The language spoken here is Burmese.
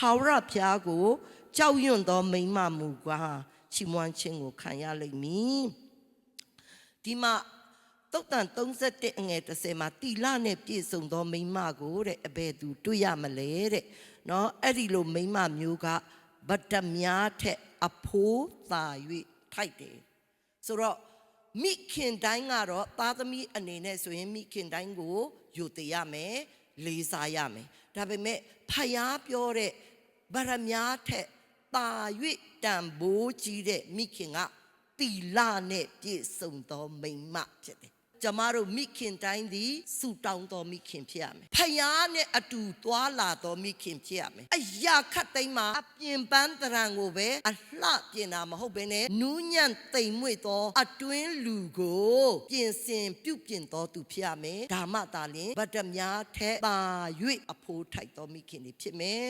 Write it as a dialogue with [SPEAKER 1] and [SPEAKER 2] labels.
[SPEAKER 1] ထာဝရဘုရားကိုကြောက်ရွံ့သောမိန်းမမူကားချီးမွမ်းခြင်းကိုခံရလိမ့်မည်ဒီမှာတုတ်တန်31အငယ်30မှာတီလနဲ့ပြည့်စုံသောမိန်းမကိုတဲ့အဘယ်သူတွေ့ရမလဲတဲ့နော်အဲ့ဒီလိုမိန်းမမျိုးကဗတ္တများထက်အဖိုးသာ၍ထိုက်တယ်ဆိုတော့မိခင်တိုင်းကတော့သားသမီးအနေနဲ့ဆိုရင်မိခင်တိုင်းကိုယူတည်ရမယ်လေးစားရမယ်ဒါပေမဲ့ဖယားပြောတဲ့ဗရမ ्या ထက်တာ၍တန်ဖိုးကြီးတဲ့မိခင်ကတီလနဲ့ပြည့်စုံသောမိန်းမဖြစ်တယ်ကျမတို့မိခင်တိုင်းသည်ဆူတောင်းတော်မိခင်ဖြစ်ရမယ်ဖယားနဲ့အတူသွားလာတော်မိခင်ဖြစ်ရမယ်အရာခတ်သိမ်းမှာအပြင်ပန်းတရံကိုပဲအလှပြင်တာမဟုတ်ဘဲနဲ့နူးညံ့တိမ်မွေ့သောအတွင်းလူကိုပြင်ဆင်ပြုပြင်တော်သူဖြစ်ရမယ်ဒါမှသာလျှင်ဗတ္တများထက်သာ၍အဖိုးထိုက်တော်မိခင်တွေဖြစ်မယ်